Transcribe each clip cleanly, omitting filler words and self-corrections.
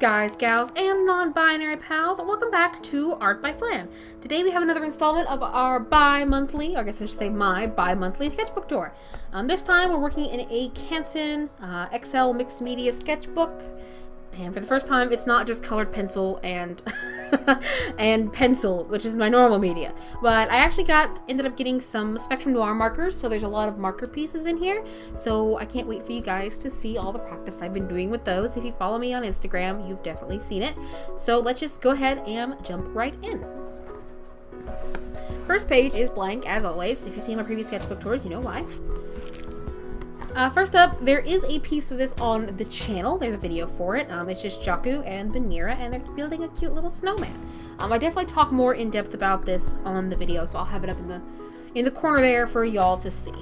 guys, gals, and non-binary pals? Welcome back to Art by Flan. Today we have another installment of our bi-monthly, I guess I should say my bi-monthly sketchbook tour. This time we're working in a Canson XL mixed media sketchbook. And for the first time, it's not just colored pencil and and pencil, which is my normal media. But I actually ended up getting some Spectrum Noir markers, so there's a lot of marker pieces in here. So I can't wait for you guys to see all the practice I've been doing with those. If you follow me on Instagram, you've definitely seen it. So let's just go ahead and jump right in. First page is blank, as always. If you've seen my previous sketchbook tours, you know why. First up, there is a piece of this on the channel. There's a video for it. It's just Jaku and Banira, and they're building a cute little snowman. I definitely talk more in depth about this on the video, so I'll have it up in the corner there for y'all to see.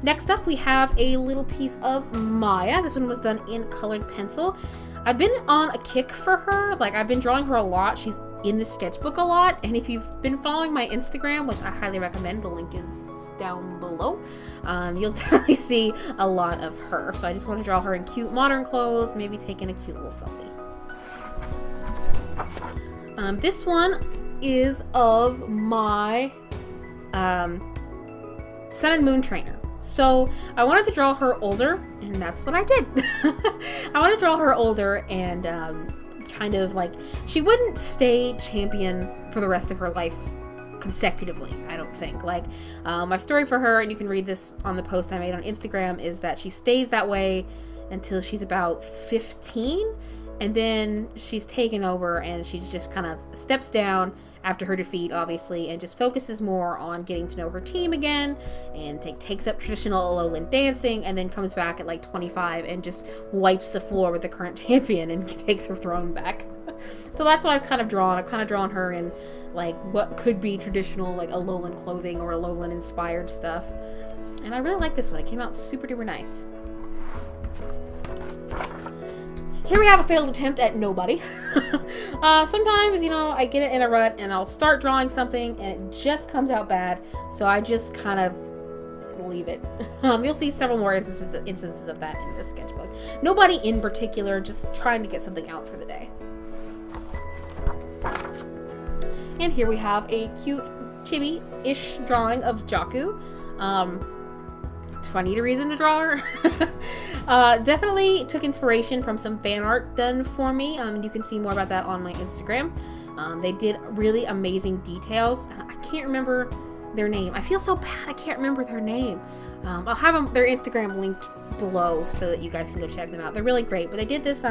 Next up, we have a little piece of Maya. This one was done in colored pencil. I've been on a kick for her. Like, I've been drawing her a lot. She's in the sketchbook a lot, and if you've been following my Instagram, which I highly recommend, the link is down below, you'll definitely see a lot of her. So I just want to draw her in cute modern clothes, maybe taking a cute little selfie. This one is of my Sun and Moon trainer. So I wanted to draw her older, and that's what I did. I want to draw her older and kind of like, she wouldn't stay champion for the rest of her life consecutively, I don't think. Like, my story for her, and you can read this on the post I made on Instagram, is that she stays that way until she's about 15, and then she's taken over and she just kind of steps down after her defeat, obviously, and just focuses more on getting to know her team again, and takes up traditional lowland dancing, and then comes back at like 25 and just wipes the floor with the current champion and takes her throne back. So that's what I've kind of drawn. I've kind of drawn her in like what could be traditional, like a lowland clothing or a lowland inspired stuff. And I really like this one. It came out super duper nice. Here we have a failed attempt at nobody. Sometimes, you know, I get it in a rut and I'll start drawing something and it just comes out bad. So I just kind of leave it. You'll see several more instances of that in this sketchbook. Nobody in particular, just trying to get something out for the day. And here we have a cute chibi-ish drawing of Jaku. Do I need a reason to draw her? Definitely took inspiration from some fan art done for me. You can see more about that on my Instagram. They did really amazing details. I can't remember their name. I feel so bad I can't remember their name. I'll have their Instagram linked below so that you guys can go check them out. They're really great. But they did this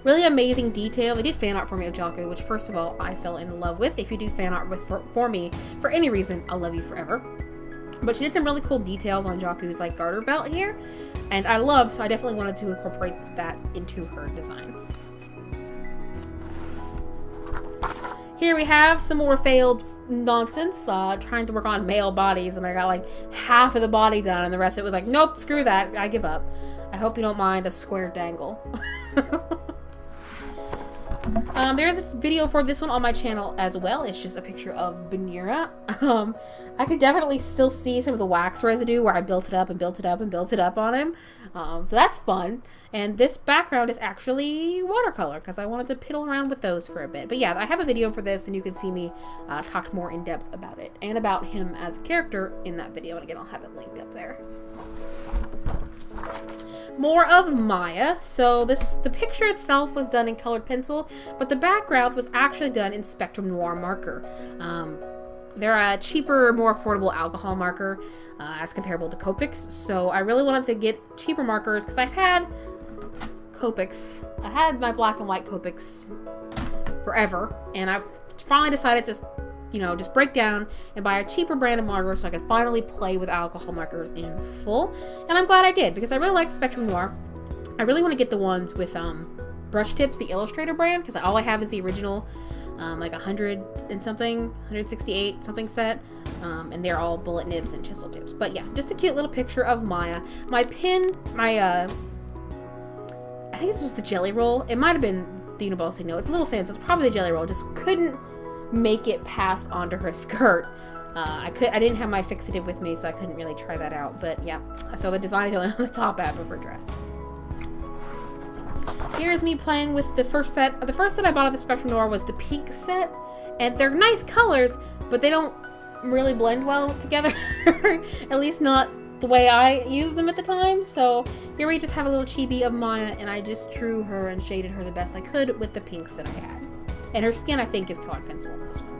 really amazing detail. They did fan art for me of Jaku, which first of all I fell in love with. If you do fan art for me for any reason, I'll love you forever. But she did some really cool details on Jaku's like garter belt here, and so I definitely wanted to incorporate that into her design. Here we have some more failed nonsense, trying to work on male bodies, and I got like half of the body done and the rest of it was like, nope, screw that, I give up. I hope you don't mind a square dangle. There's a video for this one on my channel as well. It's just a picture of Banira. I could definitely still see some of the wax residue where I built it up and built it up and built it up on him. So that's fun. And this background is actually watercolor because I wanted to piddle around with those for a bit. But yeah, I have a video for this and you can see me talk more in depth about it and about him as a character in that video. And again, I'll have it linked up there. More of Maya. So the picture itself was done in colored pencil, but the background was actually done in Spectrum Noir marker. They're a cheaper, more affordable alcohol marker as comparable to Copics. So I really wanted to get cheaper markers because I've had Copics. I had my black and white Copics forever, and I finally decided to just break down and buy a cheaper brand of markers so I could finally play with alcohol markers in full. And I'm glad I did because I really like Spectrum Noir. I really want to get the ones with brush tips, the Illustrator brand, because all I have is the original like 100 and something, 168 something set, and they're all bullet nibs and chisel tips. But yeah, just a cute little picture of Maya. My pin, I think this was the Jelly Roll. It might have been the Unibossy. No, it's a little thin, so it's probably the Jelly Roll. Just couldn't make it past onto her skirt. I didn't have my fixative with me, so I couldn't really try that out. But yeah, so the design is only on the top half of her dress. Here's me playing with the first set. The first set I bought of the Spectrum Noir was the Peak set, and they're nice colors, but they don't really blend well together. At least not the way I used them at the time. So here we just have a little chibi of Maya, and I just drew her and shaded her the best I could with the pinks that I had. And her skin, I think, is colored pencil in this one.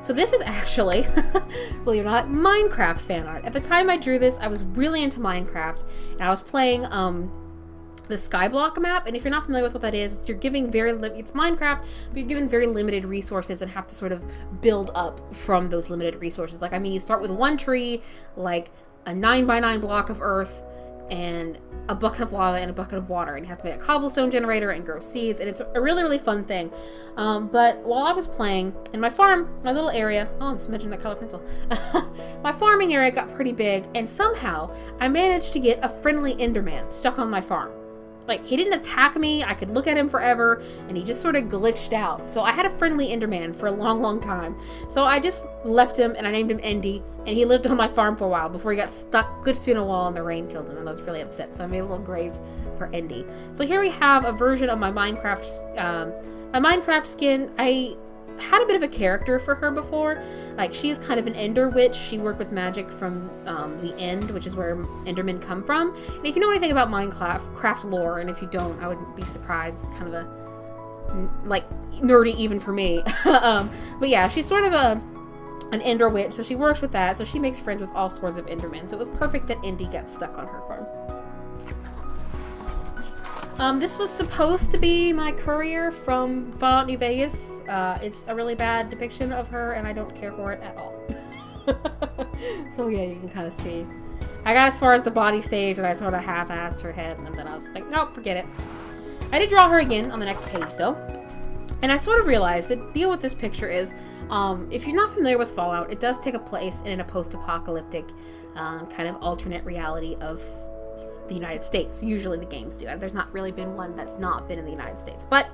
So this is actually, believe it or not, Minecraft fan art. At the time I drew this, I was really into Minecraft, and I was playing the Skyblock map. And if you're not familiar with what that is, it's it's Minecraft, but you're given very limited resources and have to sort of build up from those limited resources. Like, I mean, you start with one tree, like a 9x9 block of earth, and a bucket of lava and a bucket of water, and you have to make a cobblestone generator and grow seeds, and it's a really, really fun thing. But while I was playing in my farm, my little area, oh, I'm just mentioning that color pencil, my farming area got pretty big, and somehow I managed to get a friendly Enderman stuck on my farm. Like, he didn't attack me, I could look at him forever, and he just sort of glitched out. So I had a friendly Enderman for a long, long time. So I just left him, and I named him Endy, and he lived on my farm for a while before he got stuck good to a wall and the rain killed him, and I was really upset. So I made a little grave for Endy. So here we have a version of my Minecraft skin. I had a bit of a character for her before. Like, she's kind of an Ender witch. She worked with magic from the End, which is where Endermen come from. And if you know anything about Minecraft lore, and if you don't, I wouldn't be surprised. It's kind of a, like, nerdy even for me. But yeah, she's sort of an Ender witch, so she works with that. So she makes friends with all sorts of Endermen. So it was perfect that Indy got stuck on her farm. This was supposed to be my courier from Fallout New Vegas. It's a really bad depiction of her, and I don't care for it at all. So yeah, you can kind of see. I got as far as the body stage, and I sort of half-assed her head, and then I was like, nope, forget it. I did draw her again on the next page, though. And I sort of realized the deal with this picture is, if you're not familiar with Fallout, it does take a place in a post-apocalyptic kind of alternate reality of the United States. Usually the games do. There's not really been one that's not been in the United States. But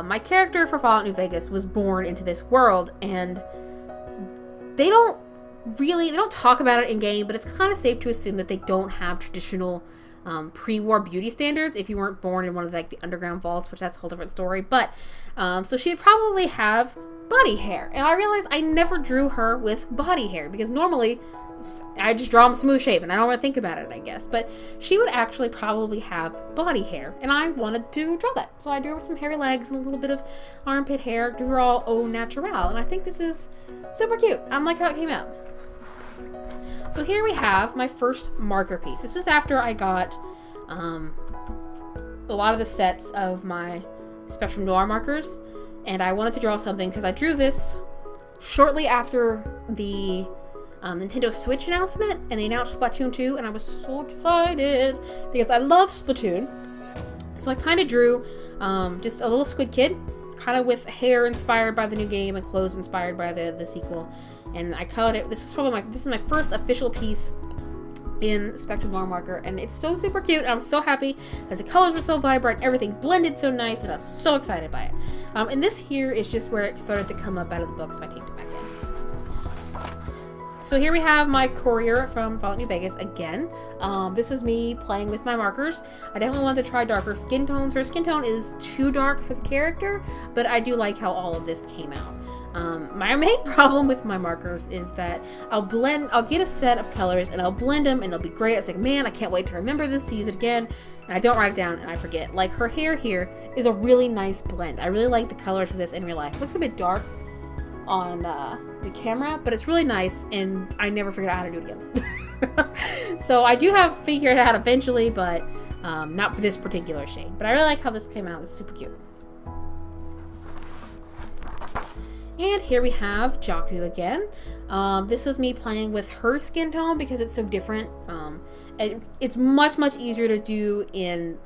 my character for Fallout New Vegas was born into this world, and they don't talk about it in game, but it's kind of safe to assume that they don't have traditional pre-war beauty standards if you weren't born in one of like the underground vaults, which that's a whole different story. But so she'd probably have body hair, and I realized I never drew her with body hair because normally I just draw them smooth shape and I don't want to think about it, I guess. But she would actually probably have body hair, and I wanted to draw that. So I drew her with some hairy legs and a little bit of armpit hair, drew her all au naturel, and I think this is super cute. I like how it came out. So here we have my first marker piece. This is after I got a lot of the sets of my Spectrum Noir markers, and I wanted to draw something because I drew this shortly after the Nintendo Switch announcement, and they announced Splatoon 2, and I was so excited because I love Splatoon. So I kind of drew just a little squid kid, kind of with hair inspired by the new game and clothes inspired by the sequel, and I colored it. This is my first official piece in Spectrum Noir marker, and it's so super cute, and I'm so happy that the colors were so vibrant, everything blended so nice, and I was so excited by it. And this here is just where it started to come up out of the book, so I taped it back in. So here we have my courier from Fallout New Vegas again. This was me playing with my markers. I definitely wanted to try darker skin tones. Her skin tone is too dark for the character, but I do like how all of this came out. My main problem with my markers is that I'll get a set of colors and I'll blend them and they'll be great. It's like, man, I can't wait to remember this, to use it again. And I don't write it down and I forget. Like, her hair here is a really nice blend. I really like the colors of this in real life. It looks a bit dark on the camera, but it's really nice, and I never figured out how to do it again. So I do have figured it out eventually, but not for this particular shade. But I really like how this came out. It's super cute. And here we have Jaku again. This was me playing with her skin tone because it's so different. It's much, much easier to do in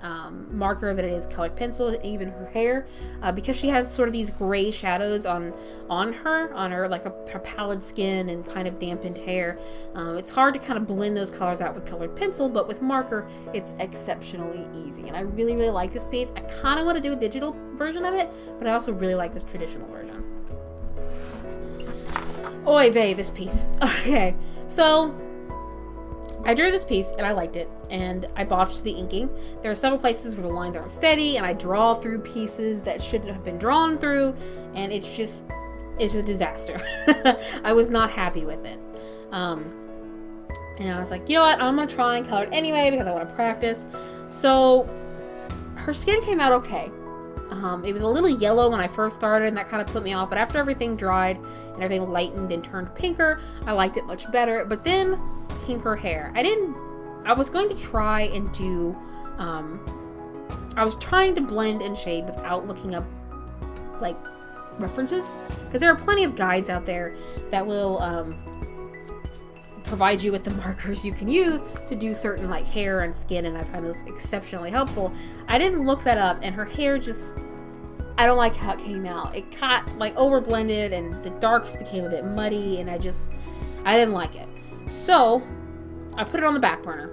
marker than it is colored pencil, even her hair, because she has sort of these gray shadows on her like her pallid skin and kind of dampened hair. It's hard to kind of blend those colors out with colored pencil, but with marker, it's exceptionally easy. And I really, really like this piece. I kind of want to do a digital version of it, but I also really like this traditional version. Oy vey, this piece. Okay, so I drew this piece and I liked it, and I botched the inking. There are several places where the lines aren't steady, and I draw through pieces that shouldn't have been drawn through, and it's a disaster. I was not happy with it. And I was like, you know what, I'm gonna try and color it anyway because I want to practice. So her skin came out okay. It was a little yellow when I first started, and that kind of put me off, but after everything dried and everything lightened and turned pinker, I liked it much better. But then came her hair. I was going to try and do, I was trying to blend and shade without looking up, like, references, because there are plenty of guides out there that will, provide you with the markers you can use to do certain, like, hair and skin, and I find those exceptionally helpful. I didn't look that up, and her hair just, I don't like how it came out. It got, like, over blended, and the darks became a bit muddy, and I didn't like it. So I put it on the back burner,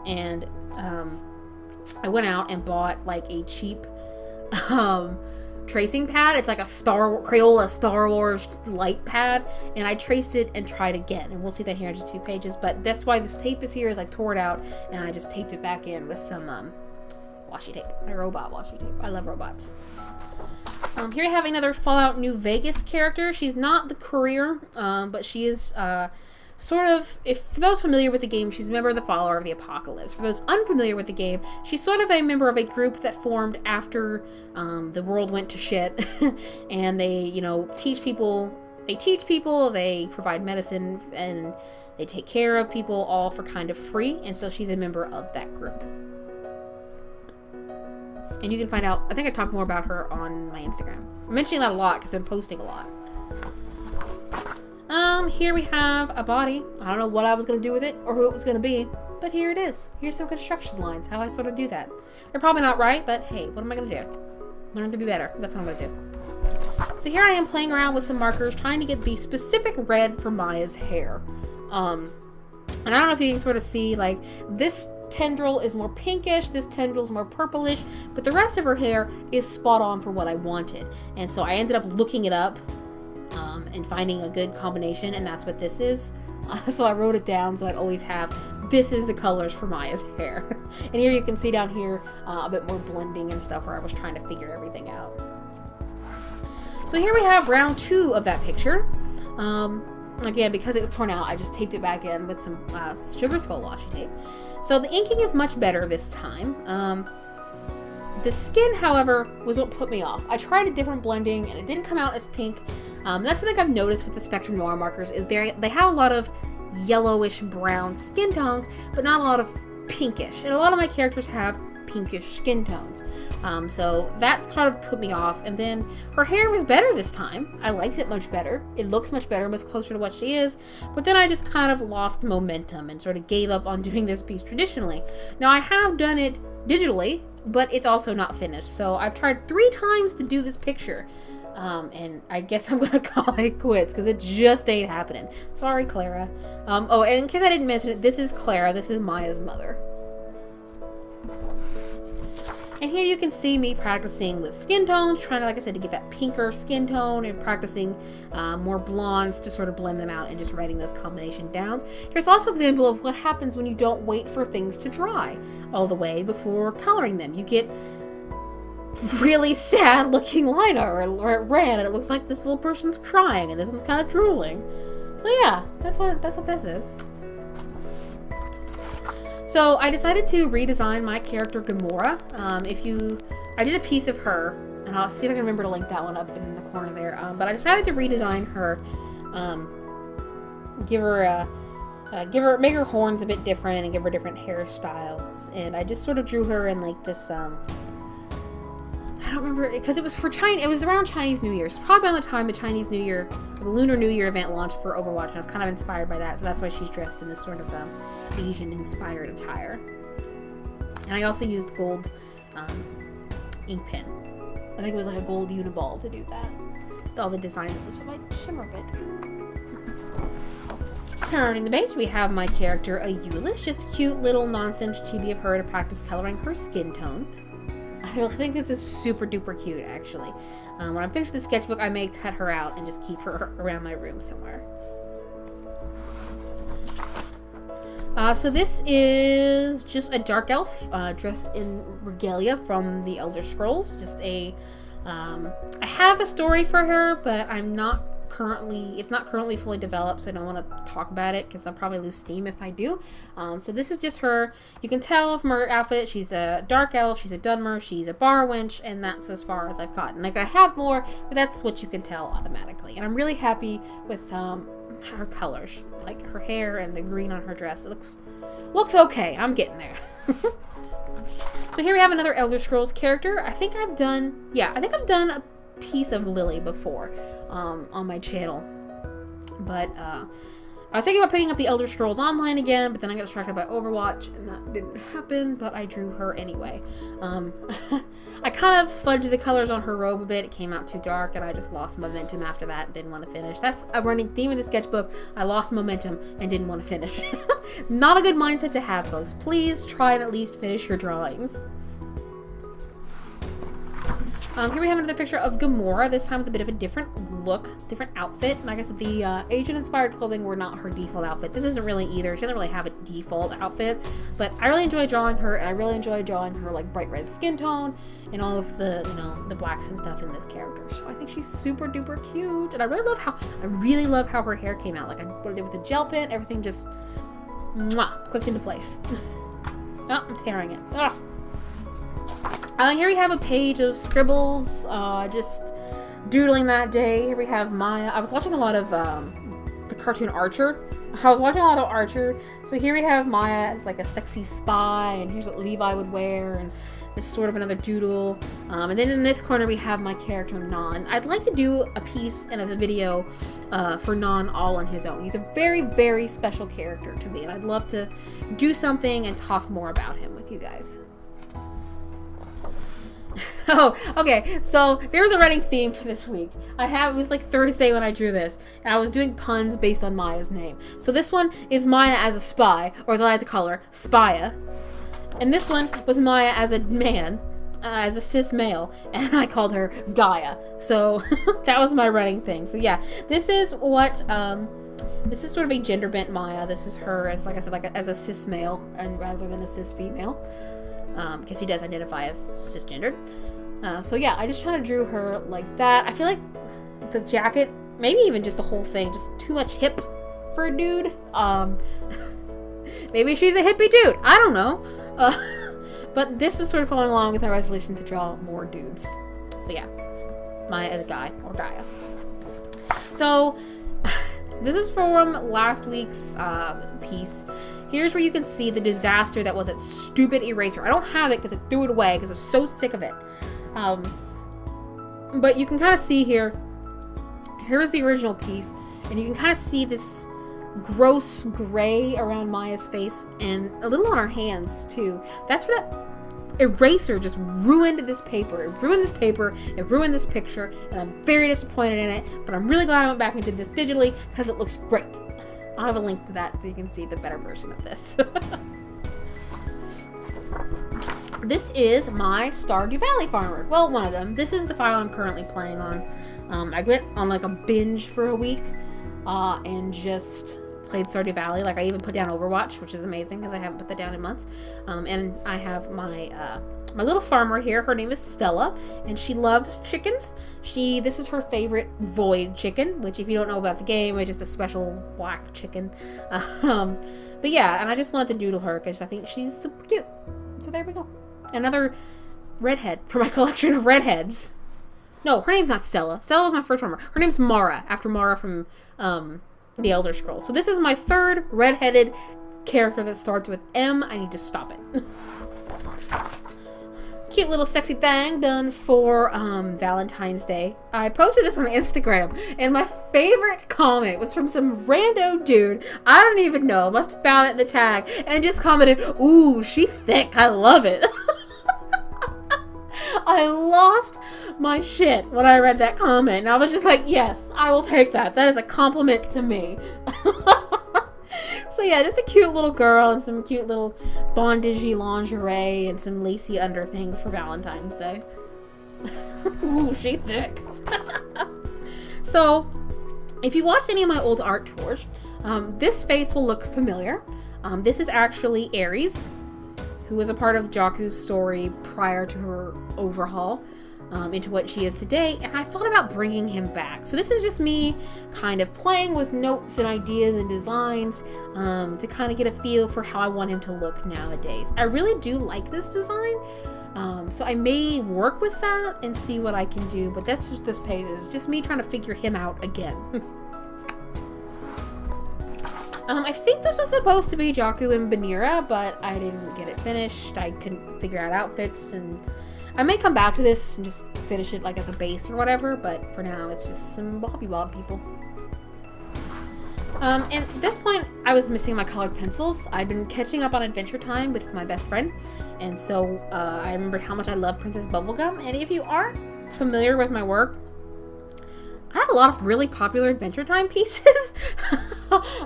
and I went out and bought, like, a cheap tracing pad. It's like a Crayola Star Wars light pad, and I traced it and tried again, and we'll see that here in just 2 pages. But that's why this tape is here, is I tore it out and I just taped it back in with some washi tape, my robot washi tape. I love robots. Here we have another Fallout New Vegas character. She's not the courier, but she is sort of, for those familiar with the game, she's a member of the Follower of the Apocalypse. For those unfamiliar with the game, she's sort of a member of a group that formed after the world went to shit, and they, you know, teach people, they provide medicine, and they take care of people all for kind of free, and so she's a member of that group. And you can find out, I think I talked more about her on my Instagram. I'm mentioning that a lot because I'm posting a lot. Here we have a body. I don't know what I was going to do with it or who it was going to be, but here it is. Here's some construction lines, how I sort of do that. They're probably not right, but hey, what am I going to do? Learn to be better. That's what I'm going to do. So here I am playing around with some markers, trying to get the specific red for Maya's hair. And I don't know if you can sort of see, like, this tendril is more pinkish, this tendril is more purplish, but the rest of her hair is spot on for what I wanted. And so I ended up looking it up and finding a good combination, and that's what this is. So I wrote it down so I'd always have, this is the colors for Maya's hair. And here you can see down here a bit more blending and stuff where I was trying to figure everything out. So here we have round 2 of that picture. Again, because it was torn out, I just taped it back in with some sugar skull washi tape. So the inking is much better this time. The skin, however, was what put me off. I tried a different blending and it didn't come out as pink. That's something I've noticed with the Spectrum Noir markers, is they have a lot of yellowish brown skin tones, but not a lot of pinkish. And a lot of my characters have pinkish skin tones. So that's kind of put me off. And then her hair was better this time. I liked it much better. It looks much better, much closer to what she is. But then I just kind of lost momentum and sort of gave up on doing this piece traditionally. Now I have done it digitally, but it's also not finished. So I've tried 3 times to do this picture. And I guess I'm gonna call it quits because it just ain't happening. Sorry, Clara. Oh, and in case I didn't mention it, this is Clara. This is Maya's mother. And here you can see me practicing with skin tones, trying to, like I said, to get that pinker skin tone, and practicing more blondes to sort of blend them out and just writing those combination downs. Here's also an example of what happens when you don't wait for things to dry all the way before coloring them. You get really sad looking line art, or it ran and it looks like this little person's crying and this one's kind of drooling. So yeah, that's what this is. So I decided to redesign my character Gamora. I did a piece of her, and I'll see if I can remember to link that one up in the corner there. But I decided to redesign her, make her horns a bit different and give her different hairstyles. And I just sort of drew her in like this, I don't remember, because it was around Chinese New Year. It's probably around the time the Chinese New Year, the Lunar New Year event launched for Overwatch, and I was kind of inspired by that, so that's why she's dressed in this sort of Asian-inspired attire. And I also used gold ink pen. I think it was like a gold uniball to do that. All the designs, so I shimmer a bit. Turning the page, we have my character Ayulis, just a cute little nonsense chibi of her to practice coloring her skin tone. I think this is super duper cute, actually. When I'm finished with the sketchbook, I may cut her out and just keep her around my room somewhere. So this is just a dark elf dressed in regalia from the Elder Scrolls. Just a, I have a story for her, but it's not currently fully developed, so I don't want to talk about it because I'll probably lose steam if I do. So this is just her. You can tell from her outfit, she's a dark elf, she's a Dunmer, she's a bar wench, and that's as far as I've gotten. Like, I have more, but that's what you can tell automatically. And I'm really happy with her colors, like her hair and the green on her dress. It looks okay. I'm getting there. So here we have another Elder Scrolls character. I think I've done a piece of Lily before on my channel, but I was thinking about picking up the Elder Scrolls Online again, but then I got distracted by Overwatch and that didn't happen, but I drew her anyway. I kind of fudged the colors on her robe a bit. It came out too dark and I just lost momentum after that and didn't want to finish. That's a running theme in the sketchbook. I lost momentum and didn't want to finish. Not a good mindset to have, folks. Please try and at least finish your drawings. Here we have another picture of Gamora, this time with a bit of a different look, different outfit. Like I said, the Asian-inspired clothing were not her default outfit. This isn't really either. She doesn't really have a default outfit, but I really enjoy drawing her, and I really enjoy drawing her like bright red skin tone and all of the, the blacks and stuff in this character. So I think she's super duper cute, and I really love how her hair came out. Like, what I did with the gel pen, everything just clicked into place. Oh, I'm tearing it. Ugh. Here we have a page of scribbles, just doodling that day. Here we have Maya. I was watching a lot of the cartoon Archer. So here we have Maya as like a sexy spy, and here's what Levi would wear, and this is sort of another doodle. And then in this corner we have my character Non. I'd like to do a piece and a video for Non all on his own. He's a very, very special character to me, and I'd love to do something and talk more about him with you guys. Oh, okay, so there's a running theme for this week. It was like Thursday when I drew this, and I was doing puns based on Maya's name. So this one is Maya as a spy, or as I like to call her, Spia. And this one was Maya as a man, as a cis male, and I called her Gaia. So that was my running thing. So yeah, this is what, this is sort of a gender bent Maya. This is her as, like I said, as a cis male, and rather than a cis female. Because she does identify as cisgendered. So yeah, I just kind of drew her like that. I feel like the jacket, maybe even just the whole thing, just too much hip for a dude. Maybe she's a hippie dude. I don't know. But this is sort of following along with our resolution to draw more dudes. So yeah, Maya as a guy, or Gaia. So this is from last week's piece. Here's where you can see the disaster that was that stupid eraser. I don't have it because I threw it away because I was so sick of it. But you can kind of see here, here's the original piece, and you can kind of see this gross gray around Maya's face and a little on her hands too. That's where that eraser just ruined this paper. It ruined this paper, it ruined this picture, and I'm very disappointed in it, but I'm really glad I went back and did this digitally because it looks great. I'll have a link to that so you can see the better version of this. This is my Stardew Valley farmer. Well, one of them. This is the file I'm currently playing on. I went on like a binge for a week and just played Stardew Valley. Like, I even put down Overwatch, which is amazing because I haven't put that down in months. And I have my my little farmer here. Her name is Stella, and she loves chickens. This is her favorite void chicken, which, if you don't know about the game, is just a special black chicken. But yeah, and I just wanted to doodle her because I think she's super cute. So there we go. Another redhead for my collection of redheads. No, her name's not Stella. Stella was my first farmer. Her name's Mara, after Mara from the Elder Scrolls. So this is my third redheaded character that starts with M. I need to stop it. Cute little sexy thing done for Valentine's Day. I posted this on Instagram, and my favorite comment was from some rando dude I don't even know, must have found it in the tag, and just commented, "Ooh, she thick, I love it." I lost my shit when I read that comment, and I was just like, yes, I will take that. That is a compliment to me. So yeah, just a cute little girl and some cute little bondagey lingerie and some lacy under things for Valentine's Day. Ooh, she thick. So, if you watched any of my old art tours, this face will look familiar. This is actually Aries, who was a part of Jaku's story prior to her overhaul into what she is today, and I thought about bringing him back. So this is just me kind of playing with notes and ideas and designs to kind of get a feel for how I want him to look nowadays. I really do like this design, so I may work with that and see what I can do, but that's just this page is just me trying to figure him out again. I think this was supposed to be Jaku and Banira, but I didn't get it finished. I couldn't figure out outfits, and I may come back to this and just finish it like as a base or whatever, but for now it's just some Bobby Bob people. And at this point, I was missing my colored pencils. I'd been catching up on Adventure Time with my best friend, and so I remembered how much I love Princess Bubblegum. And if you aren't familiar with my work, I had a lot of really popular Adventure Time pieces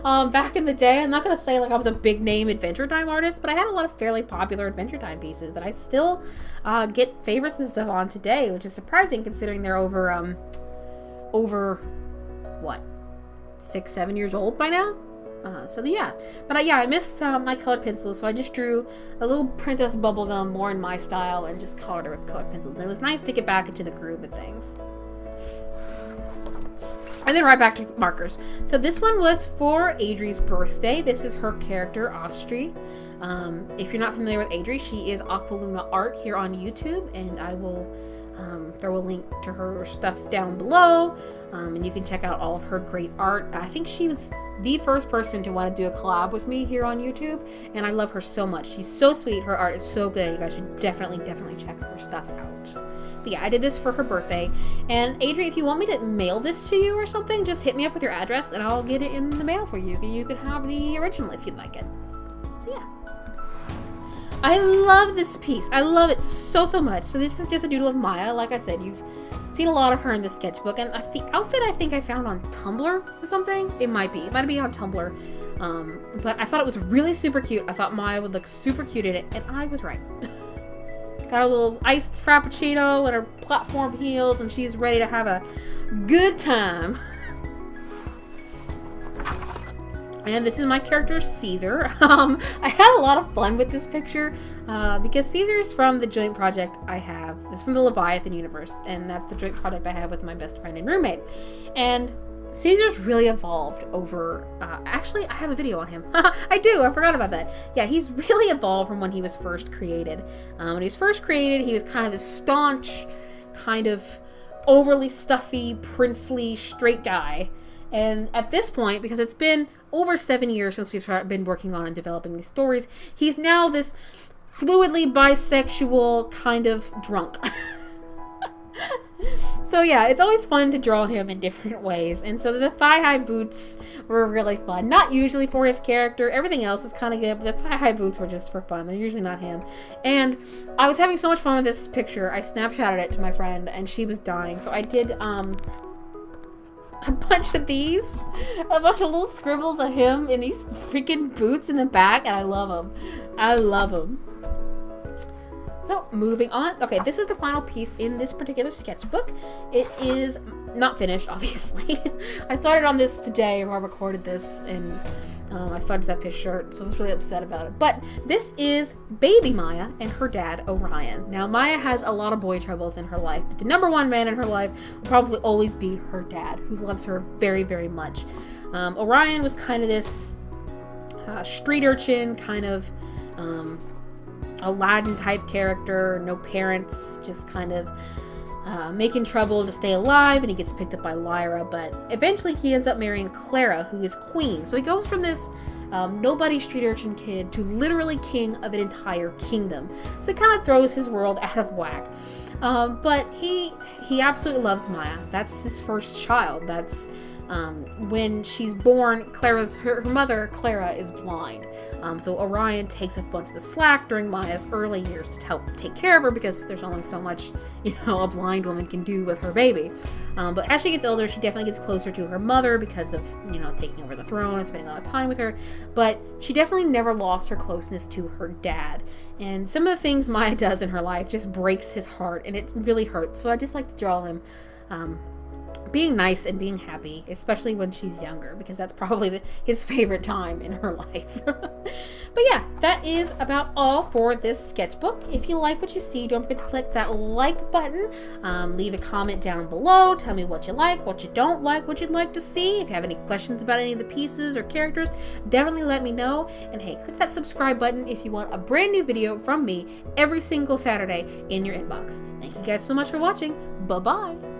back in the day. I'm not going to say like I was a big name Adventure Time artist, but I had a lot of fairly popular Adventure Time pieces that I still get favorites and stuff on today, which is surprising considering they're over what, 6-7 years old by now. So yeah, but yeah, I missed my colored pencils, so I just drew a little Princess Bubblegum more in my style and just colored her with colored pencils. And it was nice to get back into the groove of things. And then right back to markers. So this one was for Adri's birthday. This is her character, Austri. If you're not familiar with Adri, she is Aqualuna Art here on YouTube, and I will throw a link to her stuff down below, and you can check out all of her great art. I think she was the first person to want to do a collab with me here on YouTube, and I love her so much. She's so sweet. Her art is so good. You guys should definitely check her stuff out. But yeah, I did this for her birthday. And Adri, if you want me to mail this to you or something, just hit me up with your address and I'll get it in the mail for you. You can have the original if you'd like it. So yeah. I love this piece. I love it so much. So this is just a doodle of Maya. Like I said, you've seen a lot of her in the sketchbook. And the outfit I think I found on Tumblr or something. It might be on Tumblr. But I thought it was really super cute. I thought Maya would look super cute in it. And I was right. Got a little iced frappuccino and her platform heels, and she's ready to have a good time. And this is my character, Caesar. I had a lot of fun with this picture because Caesar's from the joint project I have. It's from the Leviathan universe, and that's the joint project I have with my best friend and roommate. And Caesar's really evolved over, actually, I have a video on him. I do, I forgot about that. Yeah, he's really evolved from when he was first created. When he was first created, he was kind of this staunch, kind of overly stuffy, princely, straight guy. And at this point, because it's been over 7 years since we've been working on and developing these stories, he's now this fluidly bisexual kind of drunk. So yeah, it's always fun to draw him in different ways. And so the thigh-high boots were really fun. Not usually for his character. Everything else is kind of good, but the thigh-high boots were just for fun. They're usually not him. And I was having so much fun with this picture. I Snapchatted it to my friend, and she was dying. So I did a bunch of these. A bunch of little scribbles of him in these freaking boots in the back, and I love them. I love them. So, moving on. Okay, this is the final piece in this particular sketchbook. It is not finished, obviously. I started on this today when I recorded this, and I fudged up his shirt, so I was really upset about it. But this is baby Maya and her dad, Orion. Now, Maya has a lot of boy troubles in her life, but the number one man in her life will probably always be her dad, who loves her very, very much. Orion was kind of this street urchin, kind of Aladdin type character, no parents, just kind of making trouble to stay alive, and he gets picked up by Lyra, but eventually he ends up marrying Clara, who is queen. So he goes from this nobody street urchin kid to literally king of an entire kingdom. So it kind of throws his world out of whack. But he absolutely loves Maya. That's his first child. That's when she's born, her mother, Clara, is blind. So Orion takes a bunch of the slack during Maya's early years to help take care of her, because there's only so much, a blind woman can do with her baby. But as she gets older, she definitely gets closer to her mother because of, taking over the throne and spending a lot of time with her. But she definitely never lost her closeness to her dad. And some of the things Maya does in her life just breaks his heart, and it really hurts. So I just like to draw him being nice and being happy, especially when she's younger, because that's probably his favorite time in her life. But yeah, that is about all for this sketchbook. If you like what you see, don't forget to click that like button. Leave a comment down below. Tell me what you like, what you don't like, what you'd like to see. If you have any questions about any of the pieces or characters, definitely let me know. And hey, click that subscribe button if you want a brand new video from me every single Saturday in your inbox. Thank you guys so much for watching. Bye-bye.